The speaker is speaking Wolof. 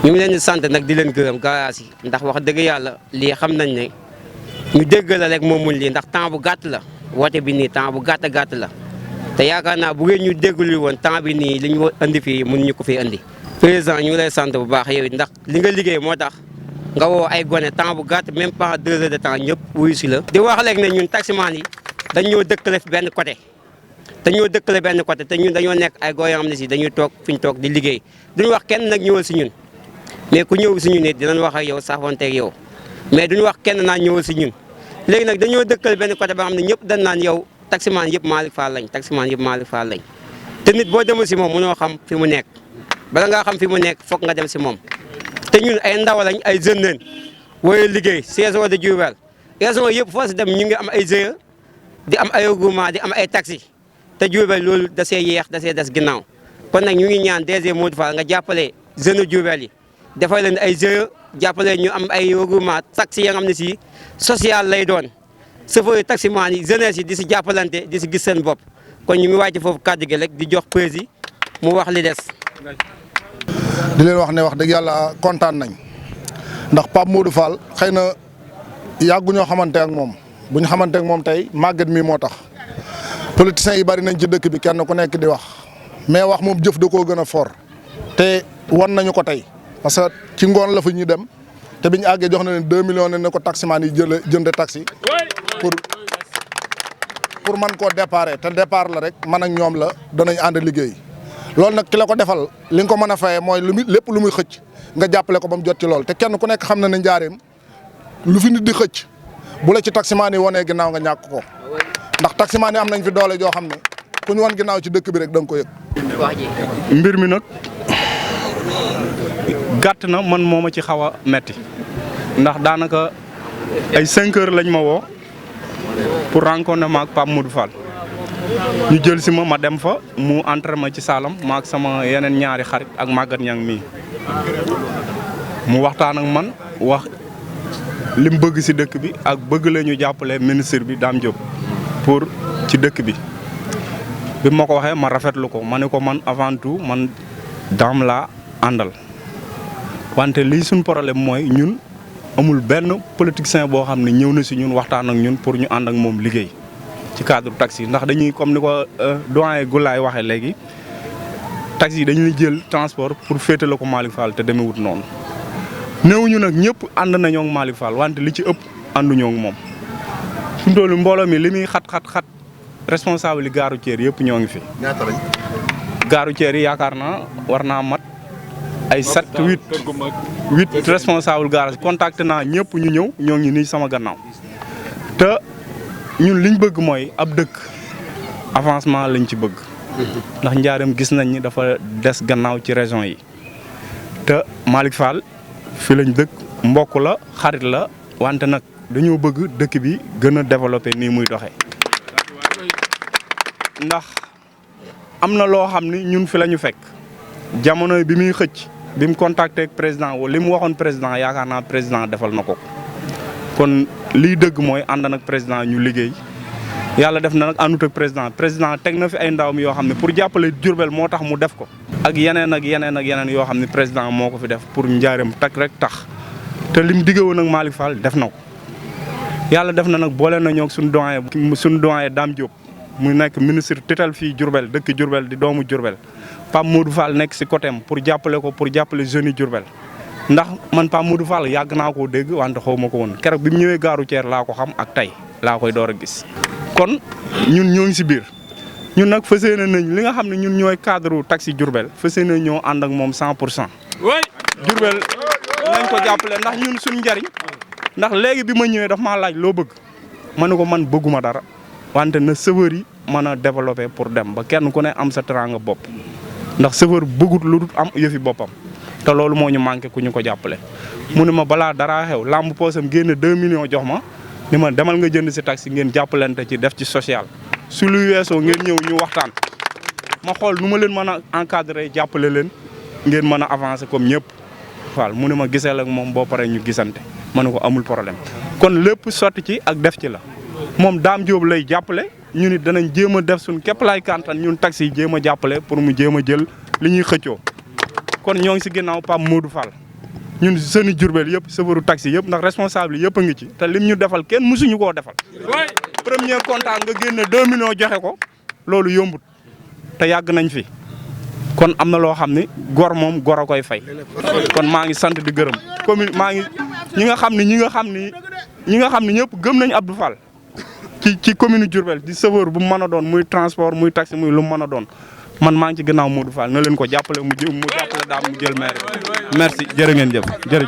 ñu ngi leen di sant nag di leen gërëm garage yi ndax wax dëgg yàlla lii xam nañ ne ñu dégg la rek moom mun lii ndax temps bu gàtt la woote bi nii temps bu gàtt la te yaakaar naa bu ngeen ñu déggul woon temps bi nii li ñu andi fii mun ñu ko fi andi. président ñu ngi lay sant bu baax yow it ndax li nga liggéey moo tax nga woo ay gone temps bu gàtt même pas 2 heures de temps ñëpp wuyu si la. di wax rek ne ñun taximaan yi dañ ñoo dëkkale fi benn côté te ñun dañoo nekk ay góor yoo xam ne si dañuy toog fi ñu toog di liggéey duñu wax kenn nag ñëwal si ñun mais ku ñëw si ñun it dinañ wax ak yow saafonteeg yow mais duñu wax kenn naa ñëwal si ñun léegi nag dañoo dëkkale benn côté ba xam ne ñëpp dañ naan yow taximaan yëpp Malick Fall lañ taximaan yëpp Malick Fall lañ te nit boo demul si moom mënoo xam fi mu nekk bala ngaa xam fi mu nekk foog nga dem si moom te ñun ay ndaw lañ ay jeunes lañ wooyee liggéey saison de Diourbel raison yëpp foo si dem ñu ngi am ay GIE di am ay regroupement di am ay taxi te Diourbel loolu da see yeex da see des ginnaaw kon nag ñu ngi ñaan DG Modou Fall nga jàppale jeunes Diourbel yi defal leen ay GIE jàppale ñu am ay regroupement taxi ya nga xam ne si social lay doon chauffeur yi taximaan yi jeunesse yi di si jàppalante di si gis seen bopp kon ñu ngi wàcc foofu kàddu gi rek di jox président mu wax li des. di leen wax ne wax dëgg yàlla kontaan nañ ndax Pape Modou Fall xëy na yàggu ñoo xamante ak moom bu ñu xamante ak moom tey màgget mi moo tax politiciens yi bari nañ ci dëkk bi kenn ku nekk di wax mais wax moom jëf da koo gën a fort te wan nañu ko tey parce que ci ngoon la fa ñu dem te biñu àggee jox na leen 2 millions ne ko taximaan yi jënd taxi pour man koo déparé te départ la rek man ak ñoom la danañ ànd liggéey loolu nag ki la ko defal li nga ko mën a fayee mooy lépp lu muy xëcc nga jàppale ko ba mu jot ci lool te kenn ku nekk xam na ne njaareem lu fi nit di xëcc bu la ci taximaan yi wonee ginnaaw nga ñàkk ko ndax taximaan yi am nañ fi doole joo xam ne ku ñu won ginnaaw ci dëkk bi rek da nga ko yëg. mbir mi nag gàtt na man moo ma ci xaw a metti ndax daanaka ay 5 heures lañ ma woo pour rencontrer ma ak Pape Modou Fall ñu jël si ma dem fa mu entraînement ci saalam ma ak sama yeneen ñaari xarit ak Maguette Niang mii mu waxtaan ak man wax li mu bëgg si dëkk bi ak bëgg la ñu jàppale ministre bi Dame Diop pour ci dëkk bi bi ma ko waxee ma rafetlu ko ma ne ko man avant tout man Dame laa àndal wante lii suñ problème mooy ñun amul benn politicien boo xam ne ñëw na si ñun waxtaan ak ñun pour ñu ànd ak moom liggéey ci cadre taxi ndax dañuy comme ni ko doyen Goulaye waxee léegi taxi dañuy jël transport pour féetale ko Malick Fall te demewut noonu néewuñu nag ñëpp ànd nañoo ak Malick Fall wante li ci ëpp ànduñoo ak moom fi mu toll mbooloo mi li muy xat responsable yi gaaru ceer yëpp ñoo ngi fi. ñaata lañ. gaaru ceer yi yaakaar naa war naa mat ay 7 8 responsable garage contacté naa ñëpp ñu ñëw ñoo ngi nii sama gannaaw te ñun liñ bëgg mooy ab dëkk avancement lañ ci bëgg ndax njaareem gis nañ ni dafa des gannaaw ci région yi te Malick Fall fi lañ dëkk mbokk la xarit la wante nag dañoo bëgg dëkk bi gën a développé nii muy doxee ndax am na loo xam ni ñun fi la ñu fekk jamono bi muy xëcc bi mu contacté ak président wala li mu waxoon président yaakaar naa président defal na ko kon liy dëgg mooy ànd nag président ñu liggéey yàlla def na nag àndut ak président teg na fi ay ndawam yoo xam ne pour jàppale Diourbel moo tax mu def ko. ak yeneen yoo xam ne président moo ko fi def pour njaareem tak rek tax te lim digge woon ak Malick Fall def na ko yàlla def na nag boole na ñoo suñu doyen Dame Diop mu nekk ministre tutelle fii Diourbel dëkk Diourbel di doomu Diourbel Pape Modou Fall nekk si côté am pour jàppale jeunes yi Diourbel ndax man Pape Modou Fall yàgg naa koo dégg wante xaw ma ko woon keroog bi mu ñëwee gaaru Thier laa ko xam ak tey laa koy door a gis. kon ñun ñoo ngi si biir ñun nag fas yéene nañ li nga xam ne ñun ñooy cadre taxi Diourbel fas yéene ñoo ànd ak moom 100%. Diourbel nañ ko jàppale ndax ñun suñu njariñ ndax léegi bi ma ñëwee daf maa laaj loo bëgg ma ne ko man bëgguma dara wante na chauffeur yi mën a développer pour dem ba kenn ku ne am sa teranga bopp ndax chauffeur bëggut lu dul am yëfi boppam te loolu moo ñu manqué ku ñu ko jàppale. mu ne ma balaa dara xew làmb poosam génne 2 millions jox ma ni ma demal nga jënd si taxi ngeen jàppalante ci def ci social su luy weesoo ngeen ñëw ñu waxtaan ma xool nu ma leen mën a encadrer jàppale leen ngeen mën a avancer comme ñëpp. Fall mu ne ma giseel ak moom boo paree ñu gisante ma ne ko amul problème kon lépp sotti ci ak def ci la moom Dame Diop lay jàppale ñu nit danañ jéem a def suñ képp laay kantan ñun taxi yi jéem a jàppale pour mu jéem a jël li ñuy xëccoo kon ñoo ngi si ginnaaw Pape Modou Fall ñun seeni Diourbel yëpp chauffeur taxi yëpp ndax responsable yëpp a ngi ci te lim ñu defal kenn mësuñu koo defal. premier contact nga génne 2 millions joxe ko loolu yombut te yàgg nañ fi kon am na loo xam ni gor moom gor a koy fay kon maa ngi sant di gërëm commune maa ngi ñi nga xam ni ñëpp gëm nañ Abdou Fall ci commune Diourbel di chauffeur bu mu mën a doon muy transport muy taxi muy lu mu mën a doon man maa ngi ci gannaaw Modou Fall na leen ko jàppale mu jàppale daam mu jël maire merci jërë ngeen jëf jërëjëf